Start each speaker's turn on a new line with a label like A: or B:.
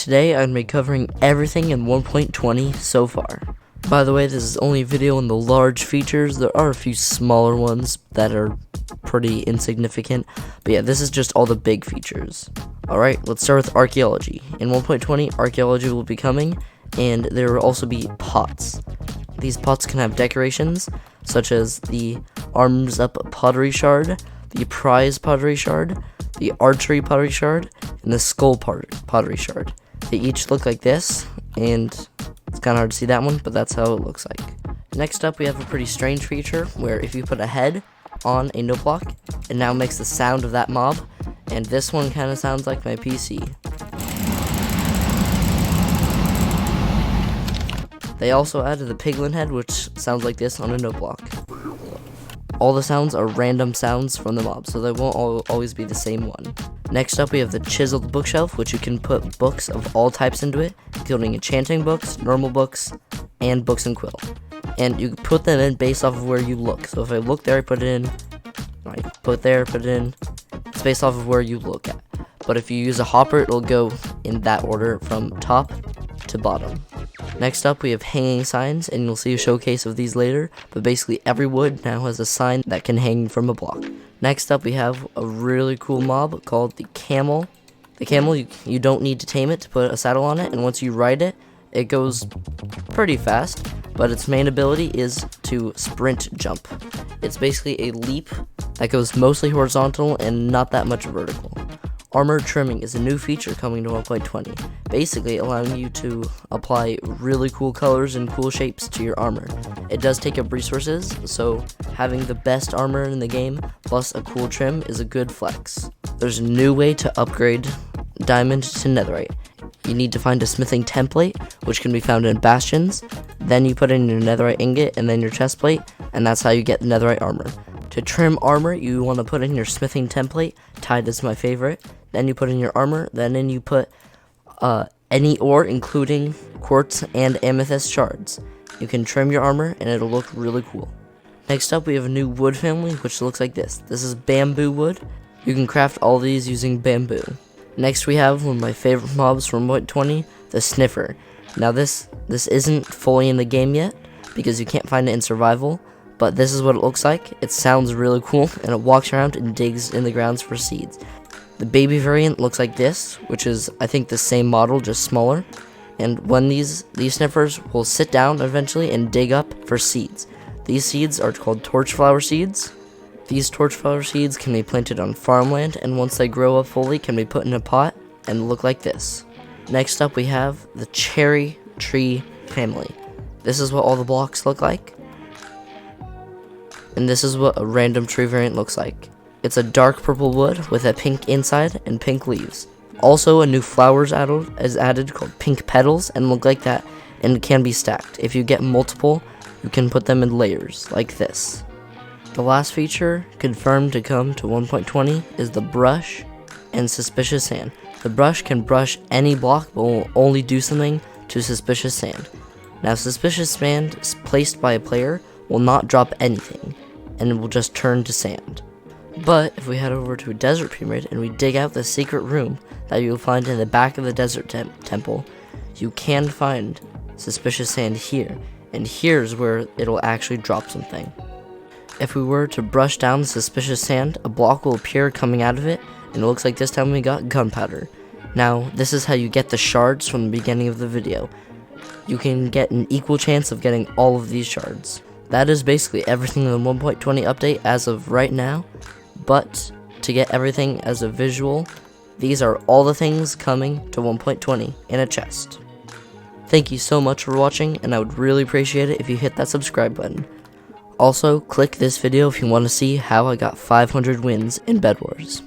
A: today I'm going to be covering everything in 1.20 so far. By the way, this is only a video on the large features. There are a few smaller ones that are pretty insignificant, but yeah, this is just all the big features. Alright, let's start with archaeology. In 1.20, archaeology will be coming, and there will also be pots. These pots can have decorations, such as the arms up pottery shard, the prize pottery shard, the archery pottery shard, and the skull pottery shard. They each look like this, and it's kind of hard to see that one, but that's how it looks like. Next up, we have a pretty strange feature where if you put a head on a note block, it now makes the sound of that mob, and this one kind of sounds like my PC. They also added the piglin head, which sounds like this on a note block. All the sounds are random sounds from the mob, so they won't always be the same one. Next up, we have the chiseled bookshelf, which you can put books of all types into it, including enchanting books, normal books, and books and quill. And you put them in based off of where you look. So if I look there, I put it in. I put there, put it in. It's based off of where you look at. But if you use a hopper, it'll go in that order from top to bottom. Next up, we have hanging signs, and you'll see a showcase of these later, but basically every wood now has a sign that can hang from a block. Next up, we have a really cool mob called the camel. The camel, you don't need to tame it to put a saddle on it, and once you ride it, it goes pretty fast, but its main ability is to sprint jump. It's basically a leap that goes mostly horizontal and not that much vertical. Armor trimming is a new feature coming to 1.20, basically allowing you to apply really cool colors and cool shapes to your armor. It does take up resources, so having the best armor in the game plus a cool trim is a good flex. There's a new way to upgrade diamond to netherite. You need to find a smithing template, which can be found in bastions, then you put in your netherite ingot and then your chest plate, and that's how you get netherite armor. To trim armor, you want to put in your smithing template, Tide is my favorite, then you put in your armor, then you put any ore, including quartz and amethyst shards. You can trim your armor, and it'll look really cool. Next up, we have a new wood family, which looks like this. This is bamboo wood. You can craft all these using bamboo. Next, we have one of my favorite mobs from 1.20, the sniffer. Now, this isn't fully in the game yet, because you can't find it in survival, but this is what it looks like. It sounds really cool, and it walks around and digs in the grounds for seeds. The baby variant looks like this, which is, I think, the same model, just smaller. And when these sniffers will sit down eventually and dig up for seeds. These seeds are called torchflower seeds. These torchflower seeds can be planted on farmland, and once they grow up fully, can be put in a pot and look like this. Next up, we have the cherry tree family. This is what all the blocks look like. And this is what a random tree variant looks like. It's a dark purple wood with a pink inside and pink leaves. Also, a new flower is added called pink petals and look like that, and can be stacked. If you get multiple, you can put them in layers like this. The last feature confirmed to come to 1.20 is the brush and suspicious sand. The brush can brush any block but will only do something to suspicious sand. Now, suspicious sand placed by a player will not drop anything, and it will just turn to sand. But if we head over to a desert pyramid and we dig out the secret room that you'll find in the back of the desert temple, you can find suspicious sand here, and here's where it'll actually drop something. If we were to brush down the suspicious sand, a block will appear coming out of it, and it looks like this time we got gunpowder. Now, this is how you get the shards from the beginning of the video. You can get an equal chance of getting all of these shards. That is basically everything in the 1.20 update as of right now. But to get everything as a visual, these are all the things coming to 1.20 in a chest. Thank you so much for watching, and I would really appreciate it if you hit that subscribe button. Also, click this video if you want to see how I got 500 wins in Bed Wars.